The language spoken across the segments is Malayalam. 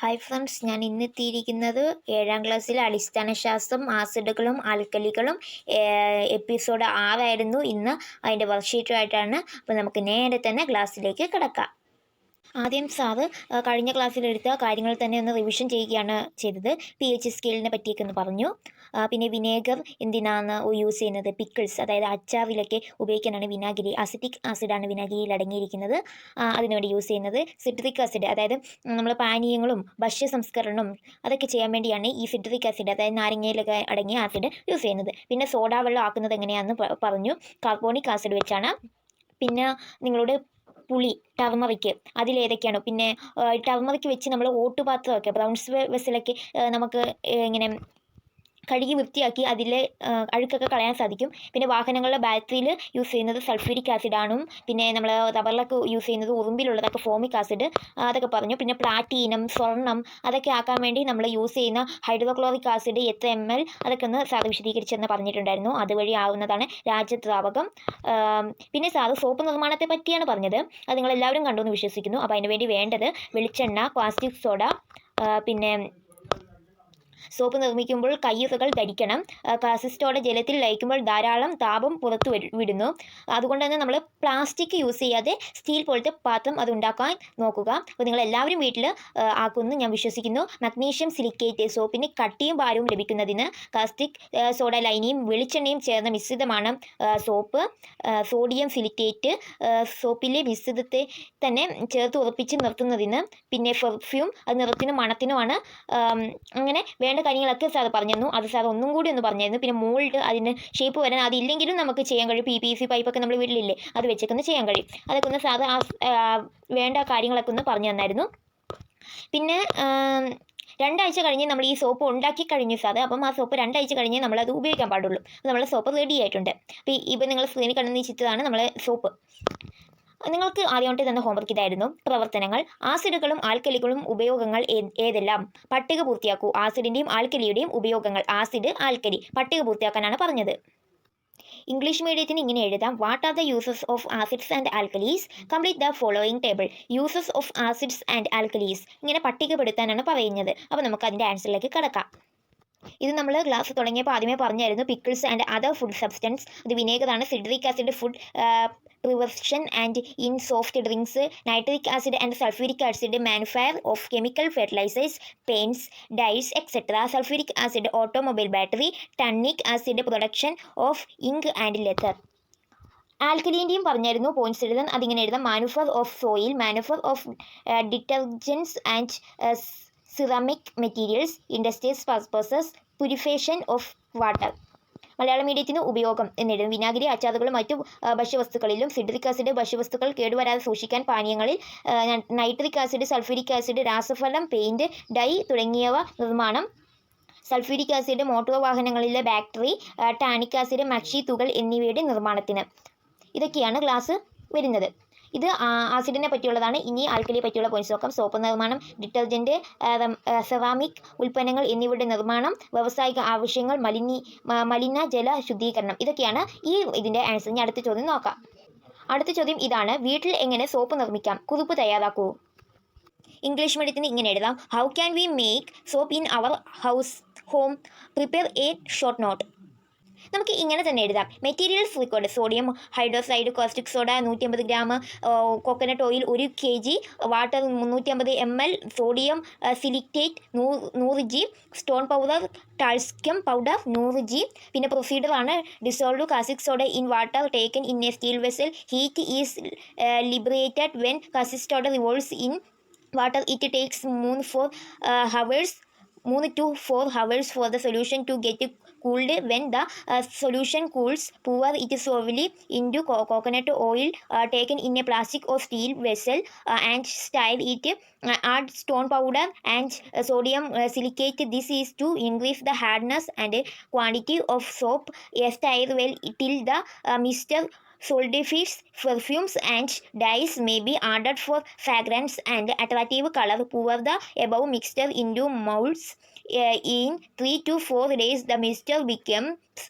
ഹായ് ഫ്രണ്ട്സ്, ഞാൻ ഇന്നെത്തിയിരിക്കുന്നത് 7ാം ക്ലാസ്സിലെ അടിസ്ഥാന ശാസ്ത്രം ആസിഡുകളും ആൽക്കലികളും എപ്പിസോഡ് 6 ആയിരുന്നു ഇന്ന്. അതിൻ്റെ വർക്ക്ഷീറ്റുമായിട്ടാണ്. അപ്പോൾ നമുക്ക് നേരെ തന്നെ ക്ലാസ്സിലേക്ക് കിടക്കാം. ആദ്യം സാറ് കഴിഞ്ഞ ക്ലാസ്സിലെടുത്ത കാര്യങ്ങൾ തന്നെ ഒന്ന് റിവിഷൻ ചെയ്യുകയാണ് ചെയ്തത്. pH സ്കെയിലിനെ പറ്റിയൊക്കെ ഒന്ന് പറഞ്ഞു. പിന്നെ വിനേഗർ എന്തിനാണ് യൂസ് ചെയ്യുന്നത്, പിക്കിൾസ് അതായത് അച്ചാറിലൊക്കെ ഉപയോഗിക്കാനാണ് വിനാഗിരി, അസിറ്റിക് ആസിഡാണ് വിനാഗിരിയിൽ അടങ്ങിയിരിക്കുന്നത്, അതിനുവേണ്ടി യൂസ് ചെയ്യുന്നത്. സിട്രിക് ആസിഡ് അതായത് നമ്മൾ പാനീയങ്ങളും ഭക്ഷ്യ സംസ്കരണവും അതൊക്കെ ചെയ്യാൻ വേണ്ടിയാണ് ഈ സിട്രിക് ആസിഡ് അതായത് നാരങ്ങയിലൊക്കെ അടങ്ങിയ ആസിഡ് യൂസ് ചെയ്യുന്നത്. പിന്നെ സോഡ വെള്ളം ആക്കുന്നത് എങ്ങനെയാണെന്ന് പറഞ്ഞു, കാർബോണിക് ആസിഡ് വെച്ചാണ്. പിന്നെ നിങ്ങളോട് പുളി, ടർമറിക്ക് അതിലേതൊക്കെയാണ്, പിന്നെ ടർമറിക്ക് വെച്ച് നമ്മൾ ഓട്ടുപാത്രമൊക്കെ ബ്രൗൺസ് വെസലൊക്കെ നമുക്ക് ഇങ്ങനെ കഴുകി വൃത്തിയാക്കി അതിലെ അഴുക്കൊക്കെ കളയാൻ സാധിക്കും. പിന്നെ വാഹനങ്ങളുടെ ബാറ്ററിയിൽ യൂസ് ചെയ്യുന്നത് സൾഫ്യൂരിക് ആസിഡാണ്. പിന്നെ നമ്മൾ റബ്ബറിലൊക്കെ യൂസ് ചെയ്യുന്നത് ഉറുമ്പിലുള്ളതൊക്കെ ഫോമിക് ആസിഡ്, അതൊക്കെ പറഞ്ഞു. പിന്നെ പ്ലാറ്റീനം, സ്വർണം അതൊക്കെ ആക്കാൻ വേണ്ടി നമ്മൾ യൂസ് ചെയ്യുന്ന ഹൈഡ്രോക്ലോറിക് ആസിഡ് എത്ര ml അതൊക്കെ ഒന്ന് സാറ് വിശദീകരിച്ചെന്ന് പറഞ്ഞിട്ടുണ്ടായിരുന്നു. അതുവഴി ആവുന്നതാണ് രാജദ്രാവകം. പിന്നെ സാറ് സോപ്പ് നിർമ്മാണത്തെ പറ്റിയാണ് പറഞ്ഞത്. അത് നിങ്ങളെല്ലാവരും കണ്ടു എന്ന് വിശ്വസിക്കുന്നു. അപ്പോൾ അതിനുവേണ്ടി വേണ്ടത് വെളിച്ചെണ്ണ, കാസ്റ്റിക് സോഡ, പിന്നെ സോപ്പ് നിർമ്മിക്കുമ്പോൾ കയ്യുറകൾ ധരിക്കണം. കാസിസ്റ്റോടെ ജലത്തിൽ ലയിക്കുമ്പോൾ ധാരാളം താപം പുറത്തു വിടുന്നു. അതുകൊണ്ട് തന്നെ നമ്മൾ പ്ലാസ്റ്റിക് യൂസ് ചെയ്യാതെ സ്റ്റീൽ പോലത്തെ പാത്രം അത് ഉണ്ടാക്കാൻ നോക്കുക. അപ്പോൾ നിങ്ങൾ എല്ലാവരും വീട്ടിൽ ആക്കുമെന്ന് ഞാൻ വിശ്വസിക്കുന്നു. മഗ്നീഷ്യം സിലിക്കേറ്റ് സോപ്പിന് കട്ടിയും ഭാരവും ലഭിക്കുന്നതിന് കാസ്റ്റിക് സോഡ ലൈനിയും വെളിച്ചെണ്ണയും ചേർന്ന മിശ്രിതമാണ് സോപ്പ്. സോഡിയം സിലിക്കേറ്റ് സോപ്പിലെ മിശ്രിതത്തെ തന്നെ ചേർത്ത് ഉറപ്പിച്ച് നിർത്തുന്നതിന്. പിന്നെ പെർഫ്യൂം അത് നിറത്തിനും മണത്തിനുമാണ്. അങ്ങനെ വേണ്ട കാര്യങ്ങളൊക്കെ സാർ പറഞ്ഞിരുന്നു. അത് സാർ ഒന്നും കൂടി ഒന്ന് പറഞ്ഞിരുന്നു. പിന്നെ മോൾഡ് അതിന് ഷേപ്പ് വരാൻ അതില്ലെങ്കിലും നമുക്ക് ചെയ്യാൻ കഴിയും. PVC പൈപ്പൊക്കെ നമ്മൾ വീട്ടിലില്ലേ, അത് വെച്ചൊക്കെ ഒന്ന് ചെയ്യാൻ കഴിയും. അതൊക്കെ ഒന്ന് സാർ വേണ്ട കാര്യങ്ങളൊക്കെ ഒന്ന് പറഞ്ഞു തന്നായിരുന്നു. പിന്നെ 2 ആഴ്ച കഴിഞ്ഞ് നമ്മൾ ഈ സോപ്പ് ഉണ്ടാക്കി കഴിഞ്ഞു സാർ. അപ്പം ആ സോപ്പ് 2 ആഴ്ച കഴിഞ്ഞ് നമ്മളത് ഉപയോഗിക്കാൻ പാടുള്ളൂ. നമ്മളെ സോപ്പ് റെഡി ആയിട്ടുണ്ട്. അപ്പോൾ ഇപ്പം നിങ്ങൾ സ്ക്രീനിൽ കണ്ടുന്ന ചിത്രമാണ് നമ്മളെ സോപ്പ്. നിങ്ങൾക്ക് ആദ്യമായിട്ട് തന്ന ഹോംവർക്ക് ഇതായിരുന്നു. പ്രവർത്തനങ്ങൾ: ആസിഡുകളും ആൽക്കലികളും ഉപയോഗങ്ങൾ ഏതെല്ലാം? പട്ടിക പൂർത്തിയാക്കൂ. ആസിഡിൻ്റെയും ആൽക്കലിയുടെയും ഉപയോഗങ്ങൾ. ആസിഡ്, ആൽക്കലി പട്ടിക പൂർത്തിയാക്കാനാണ് പറഞ്ഞത്. ഇംഗ്ലീഷ് മീഡിയത്തിന് ഇങ്ങനെ എഴുതാം: what are the uses of acids and alkalis? Complete the following table. Uses of acids and alkalis ഇങ്ങനെ പട്ടികപ്പെടുത്താനാണ് പറയുന്നത്. അപ്പോൾ നമുക്ക് അതിൻ്റെ ആൻസറിലേക്ക് കടക്കാം. ഇത് നമ്മൾ ക്ലാസ് തുടങ്ങിയപ്പോൾ ആദ്യമേ പറഞ്ഞായിരുന്നു. Pickles and other food substance, ഇത് വിനേഗറാണ്. Citric acid food preservation and in soft drinks. Nitric acid and sulphuric acid manufacture of chemical fertilisers, paints, dyes etcetera. Sulphuric acid automobile battery. Tannic acid production of ink and leather. ആൽക്കലീൻ്റെയും പറഞ്ഞായിരുന്നു പോയിന്റ്സ് എഴുതാൻ. അതിങ്ങനെ എഴുതാം: manufacture of soil, manufacture of detergents and ceramic materials, industries purposes, purification of water. Malayala മീഡിയത്തിന് ഉപയോഗം എന്നെഴുതും: വിനാഗിരി അച്ചാറുകളും മറ്റു ഭക്ഷ്യവസ്തുക്കളിലും. സിട്രിക് ആസിഡ് ഭക്ഷ്യവസ്തുക്കൾ കേടുവരാതെ സൂക്ഷിക്കാൻ പാനീയങ്ങളിൽ. നൈട്രിക് ആസിഡ്, സൾഫ്യൂരിക് ആസിഡ് രാസഫലം, പെയിൻറ്, ഡൈ തുടങ്ങിയവ നിർമ്മാണം. സൾഫ്യൂരിക് ആസിഡ് മോട്ടോർ വാഹനങ്ങളിലെ ബാറ്ററി. ടാനിക് ആസിഡ് മഷി, തുകൽ എന്നിവയുടെ നിർമ്മാണത്തിന്. ഇതൊക്കെയാണ് ക്ലാസ് വരുന്നത്. ഇത് ആസിഡിനെ പറ്റിയുള്ളതാണ്. ഇനി ആൽക്കലിയെ പറ്റിയുള്ള പോയിന്റ്സ് നോക്കാം. സോപ്പ് നിർമ്മാണം, ഡിറ്റർജൻറ്റ്, സെറാമിക് ഉൽപ്പന്നങ്ങൾ എന്നിവയുടെ നിർമ്മാണം, വ്യാവസായിക ആവശ്യങ്ങൾ, മലിനജല ശുദ്ധീകരണം. ഇതൊക്കെയാണ് ഇതിൻ്റെ ആൻസർ. ഇനി അടുത്ത ചോദ്യം നോക്കാം. അടുത്ത ചോദ്യം ഇതാണ്: വീട്ടിൽ എങ്ങനെ സോപ്പ് നിർമ്മിക്കാം? കുറിപ്പ് തയ്യാറാക്കൂ. ഇംഗ്ലീഷ് മീഡിയത്തിന് ഇങ്ങനെ എഴുതാം: how can we make soap in our home? Prepare a short note. നമുക്ക് ഇങ്ങനെ തന്നെ എഴുതാം: materials required: sodium hydroxide, caustic soda 150 gram, coconut oil 1 kg, water 350 ml, sodium silicate 100 g, stone powder talcum powder 100 g. പിന്നെ പ്രൊസീഡറാണ്: dissolve caustic soda in water taken in a steel vessel. Heat is liberated when caustic soda revolves in water. It takes 3 to 4 hours for the solution to get cooled. When the solution cools, pour it slowly into coconut oil taken in a plastic or steel vessel and stir it. Add stone powder and sodium silicate. This is to increase the hardness and quantity of soap. Stir well till the mixture solidifying perfumes and dyes may be added for fragrance and attractive color. Pour the above mixture into molds. In 3 to 4 days, the mixture becomes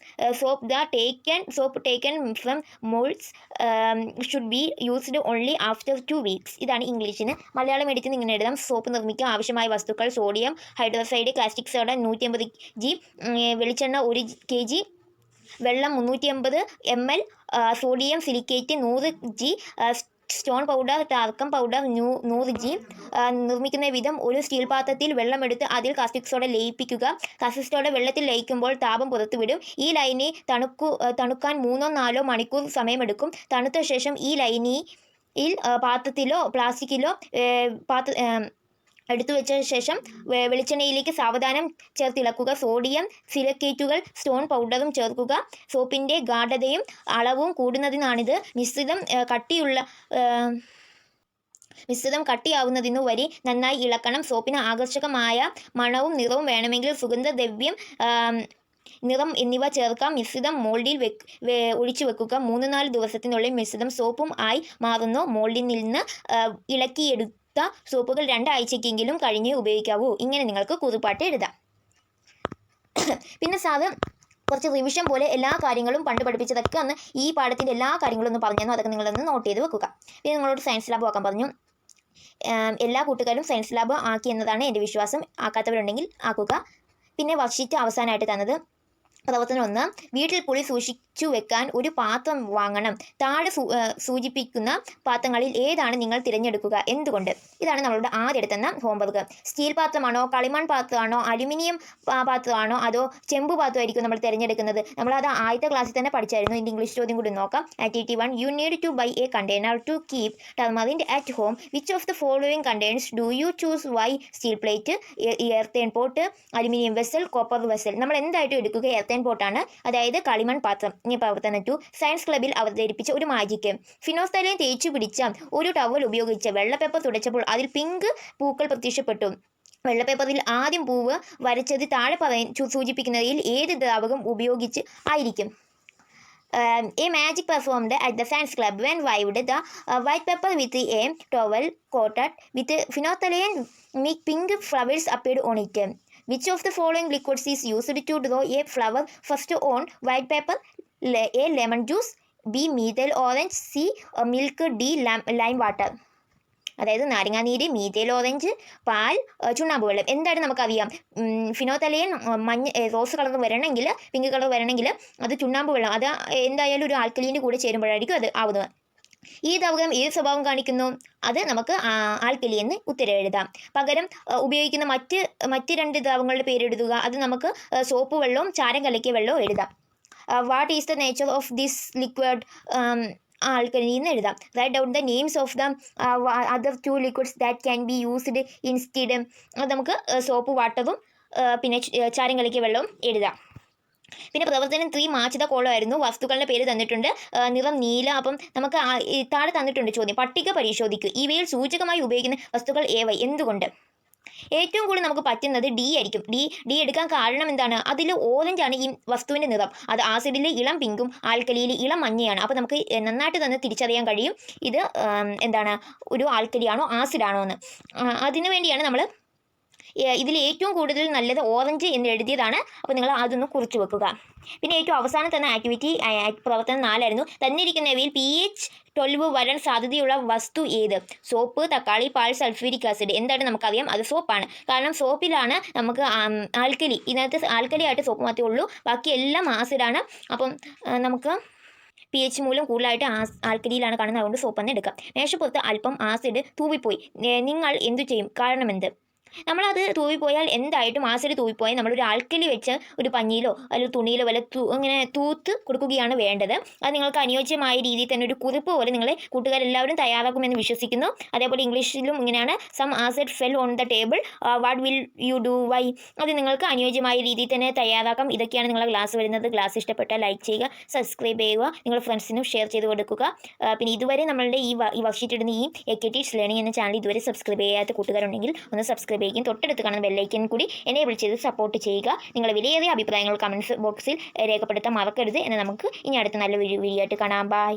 soap. The soap taken from molds should be used only after 2 weeks. ഇതാണ് ഇംഗ്ലീഷിന്. മലയാളം എഡിറ്റിന് ഇങ്ങനെ എഴുതാം. സോപ്പ് നിർമ്മിക്കാൻ ആവശ്യമായ വസ്തുക്കൾ: sodium hydroxide, caustic soda 150 g, വെളിച്ചെണ്ണ 1 kg, വെള്ളം 350 ml, sodium silicate 100 g, stone powder, talcum powder 100 g. നിർമ്മിക്കുന്ന വിധം: ഒരു സ്റ്റീൽ പാത്രത്തിൽ വെള്ളമെടുത്ത് അതിൽ കാസ്റ്റിക് സോഡ ലയിപ്പിക്കുക. കാസ്റ്റിക് സോഡ വെള്ളത്തിൽ ലയിക്കുമ്പോൾ താപം പുറത്തുവിടും. ഈ ലൈനി തണുക്കാൻ 3-4 മണിക്കൂർ സമയമെടുക്കും. തണുത്ത ശേഷം ഈ ലൈനിയിൽ പാത്രത്തിലോ പ്ലാസ്റ്റിക്കിലോ എടുത്തു വെച്ച ശേഷം വെളിച്ചെണ്ണയിലേക്ക് സാവധാനം ചേർത്തിളക്കുക. സോഡിയം സിലിക്കേറ്റുകൾ സ്റ്റോൺ പൗഡറും ചേർക്കുക. സോപ്പിൻ്റെ ഗാഢതയും അളവും കൂടുന്നതിനാണിത്. മിശ്രിതം കട്ടിയാവുന്നതിനു വരെ നന്നായി ഇളക്കണം. സോപ്പിന് ആകർഷകമായ മണവും നിറവും വേണമെങ്കിൽ സുഗന്ധദ്രവ്യം, നിറം എന്നിവ ചേർക്കാം. മിശ്രിതം മോൾഡിൽ ഒഴിച്ചു വെക്കുക. 3-4 ദിവസത്തിനുള്ളിൽ മിശ്രിതം സോപ്പും ആയി മാറുന്നു. മോൾഡിൽ നിന്ന് ഇളക്കിയെടുത്ത സോപ്പുകൾ 2 ആഴ്ചയ്ക്കെങ്കിലും കഴിഞ്ഞ് ഉപയോഗിക്കാവൂ. ഇങ്ങനെ നിങ്ങൾക്ക് കുറിപ്പാട്ട് എഴുതാം. പിന്നെ സാറ് കുറച്ച് റിവിഷൻ പോലെ എല്ലാ കാര്യങ്ങളും പണ്ട് പഠിപ്പിച്ചതൊക്കെ ഒന്ന് ഈ പാഠത്തിൻ്റെ എല്ലാ കാര്യങ്ങളും ഒന്ന് പറഞ്ഞു. അതൊക്കെ നിങ്ങളൊന്ന് നോട്ട് ചെയ്ത് വെക്കുക. പിന്നെ നിങ്ങളോട് സയൻസ് ലാബ് ആക്കാൻ പറഞ്ഞു. എല്ലാ കൂട്ടുകാരും സയൻസ് ലാബ് ആക്കി എന്നതാണ് എൻ്റെ വിശ്വാസം. ആക്കാത്തവരുണ്ടെങ്കിൽ ആക്കുക. പിന്നെ വർക്ക്ഷീറ്റ് അവസാനമായിട്ട് തന്നത് പ്രവർത്തനം 1. വീട്ടിൽ പുളി സൂക്ഷിച്ചു വെക്കാൻ ഒരു പാത്രം വാങ്ങണം. താഴെ സൂചിപ്പിക്കുന്ന പാത്രങ്ങളിൽ ഏതാണ് നിങ്ങൾ തിരഞ്ഞെടുക്കുക? എന്തുകൊണ്ട്? ഇതാണ് നമ്മളുടെ ആദ്യം തന്ന ഹോംവർക്ക്. സ്റ്റീൽ പാത്രമാണോ, കളിമൺ പാത്രമാണോ, അലുമിനിയം പാത്രമാണോ, അതോ ചെമ്പ് പാത്രമായിരിക്കും നമ്മൾ തിരഞ്ഞെടുക്കുന്നത്? നമ്മളത് ആദ്യത്തെ ക്ലാസ്സിൽ തന്നെ പഠിച്ചായിരുന്നു. ഇതിൻ്റെ ഇംഗ്ലീഷ് ചോദ്യം കൂടി നോക്കാം. Activity 1. You need to buy a container to keep turmeric at home. Which of the following containers do you choose? Why? Steel plate, earthen pot, aluminum vessel, copper vessel. നമ്മൾ എന്തായിട്ടും എടുക്കുക എർത്തേൻ പോട്ടാണ്, അതായത് കളിമൺ പാത്രം. ഇനി പ്രവർത്തനം 2. സയൻസ് ക്ലബിൽ അവതരിപ്പിച്ച ഒരു മാജിക്ക്. ഫിനോസ്തലയം തേച്ചു പിടിച്ച ഒരു ടവൽ ഉപയോഗിച്ച് വെള്ളപ്പേപ്പർ തുടച്ചപ്പോൾ അതിൽ പിങ്ക് പൂക്കൾ പ്രത്യക്ഷപ്പെട്ടു. വെള്ളപ്പേപ്പറിൽ ആദ്യം പൂവ് വരച്ചത് താഴെ സൂചിപ്പിക്കുന്നതിൽ ഏത് ദ്രാവകം ഉപയോഗിച്ച് ആയിരിക്കും? A magic performed at the science club when wiped the white paper with a towel coated with phenolphthalein make pink flowers appeared on it. Which of the following liquids is used to draw a flower? First on white paper, A. lemon juice, B. methyl orange, C. milk, D. lime water. അതായത് നാരങ്ങാനീര്, മീഥൈൽ ഓറഞ്ച്, പാൽ, ചുണ്ണാമ്പ് വെള്ളം. എന്തായാലും നമുക്കറിയാം, ഫിനോത്തലയൻ റോസ് കളർ വരണമെങ്കിൽ, പിങ്ക് കളർ വരണമെങ്കിൽ അത് ചുണ്ണാമ്പ് വെള്ളം, അത് എന്തായാലും ഒരു ആൽക്കലീൻ്റെ കൂടെ ചേരുമ്പോഴായിരിക്കും അത് ആവുന്നത്. ഈ ദ്രാവകം ഏത് സ്വഭാവം കാണിക്കുന്നു? അത് നമുക്ക് ആൽക്കലി എന്ന് ഉത്തരം എഴുതാം. പകരം ഉപയോഗിക്കുന്ന മറ്റ് 2 ദ്രാവകങ്ങളുടെ പേരെഴുതുക. അത് നമുക്ക് സോപ്പ് വെള്ളവും ചാരം കലക്കിയ വെള്ളവും എഴുതാം. What is the nature of this liquid? Alkali എന്ന് എഴുതാം. Write down the names of the other 2 liquids that can be used instead. അത് നമുക്ക് സോപ്പ് വാട്ടറും പിന്നെ ചാരം കലക്കിയ വെള്ളവും എഴുതാം. പിന്നെ പ്രവർത്തനം 3 മാച്ച് ദ കോളം ആയിരുന്നു. വസ്തുക്കളുടെ പേര് തന്നിട്ടുണ്ട്, നിറം നീല. അപ്പം നമുക്ക് താഴെ തന്നിട്ടുണ്ട് ചോദ്യം. പട്ടിക പരിശോധിക്കുക. ഇവയിൽ സൂചകമായി ഉപയോഗിക്കുന്ന വസ്തുക്കൾ ഏവ? എന്തുകൊണ്ട്? ഏറ്റവും കൂടുതൽ നമുക്ക് പറ്റുന്നത് ഡി ആയിരിക്കും. ഡി എടുക്കാൻ കാരണം എന്താണ്? അതിൽ ഓറഞ്ചാണ് ഈ വസ്തുവിൻ്റെ നിറം. അത് ആസിഡിൽ ഇളം പിങ്കും ആൽക്കലിയിൽ ഇളം മഞ്ഞയാണ്. അപ്പോൾ നമുക്ക് നന്നായിട്ട് തന്നെ തിരിച്ചറിയാൻ കഴിയും ഇത് എന്താണ്, ഒരു ആൽക്കലിയാണോ ആസിഡാണോ എന്ന്. അതിനു വേണ്ടിയാണ് നമ്മൾ ഇതിൽ ഏറ്റവും കൂടുതൽ നല്ലത് ഓറഞ്ച് എന്ന് എഴുതിയതാണ്. അപ്പോൾ നിങ്ങൾ അതൊന്ന് കുറിച്ച് വെക്കുക. പിന്നെ ഏറ്റവും അവസാനം തന്നെ ആക്ടിവിറ്റി പ്രവർത്തനം 4 ആയിരുന്നു. തന്നിരിക്കുന്നവയിൽ pH 12 വരാൻ സാധ്യതയുള്ള വസ്തു ഏത്? സോപ്പ്, തക്കാളി, പാൽ, സൾഫ്യൂരിക് ആസിഡ്. എന്തായാലും നമുക്കറിയാം അത് സോപ്പാണ്. കാരണം സോപ്പിലാണ് നമുക്ക് ആൽക്കലി, ഇതിനകത്ത് ആൽക്കലി ആയിട്ട് സോപ്പ് മാത്രമേ ഉള്ളൂ, ബാക്കി എല്ലാം ആസിഡാണ്. അപ്പം നമുക്ക് pH മൂലം കൂടുതലായിട്ട് ആൽക്കലിയിലാണ് കാണുന്നത്, അതുകൊണ്ട് സോപ്പ് തന്നെ എടുക്കാം. മേശപ്പുറത്ത് അല്പം ആസിഡ് തൂവിപ്പോയി, നിങ്ങൾ എന്തു ചെയ്യും? കാരണം എന്ത്? നമ്മളത് തൂവിപ്പോയാൽ എന്തായിട്ടും ആസിഡ് തൂവിപ്പോയാൽ നമ്മളൊരു ആൽക്കലി വെച്ച് ഒരു പഞ്ഞിയിലോ അല്ലെങ്കിൽ തുണിയിലോ വല്ല അങ്ങനെ തൂത്ത് കൊടുക്കുകയാണ് വേണ്ടത്. അത് നിങ്ങൾക്ക് അനുയോജ്യമായ രീതിയിൽ തന്നെ ഒരു കുറിപ്പ് പോലെ നിങ്ങളെ കൂട്ടുകാരെല്ലാവരും തയ്യാറാക്കുമെന്ന് വിശ്വസിക്കുന്നു. അതേപോലെ ഇംഗ്ലീഷിലും ഇങ്ങനെയാണ്. Some acid fell on the table, what will you do, why. അത് നിങ്ങൾക്ക് അനുയോജ്യമായ രീതിയിൽ തന്നെ തയ്യാറാക്കാം. ഇതൊക്കെയാണ് നിങ്ങളുടെ ക്ലാസ് വരുന്നത്. ക്ലാസ് ഇഷ്ടപ്പെട്ടാൽ ലൈക്ക് ചെയ്യുക, സബ്സ്ക്രൈബ് ചെയ്യുക, നിങ്ങളുടെ ഫ്രണ്ട്സിനും ഷെയർ ചെയ്ത് കൊടുക്കുക. പിന്നെ ഇതുവരെ നമ്മളുടെ ഈ വർക്ക്ഷീറ്റ് ഇടുന്ന ഈ എക്കറ്റിക്സ് ലേണിംഗ് എന്ന ചാനൽ ഇതുവരെ സബ്സ്ക്രൈബ് ചെയ്യാത്ത കൂട്ടുകാരുണ്ടെങ്കിൽ ഒന്ന് സബ്സ്ക്രൈബ് ചെയ്യുകയും തൊട്ടടുത്ത് കാണുന്ന ബെല്ലൈക്കൻ കൂടി എനേബിൾ ചെയ്ത് സപ്പോർട്ട് ചെയ്യുക. നിങ്ങളുടെ വിലയേറിയ അഭിപ്രായങ്ങൾ കമൻസ് ബോക്സിൽ രേഖപ്പെടുത്താൻ മറക്കരുത്. എന്ന് നമുക്ക് ഇനി അടുത്ത നല്ല വീഡിയോ ആയിട്ട് കാണാം. ബൈ.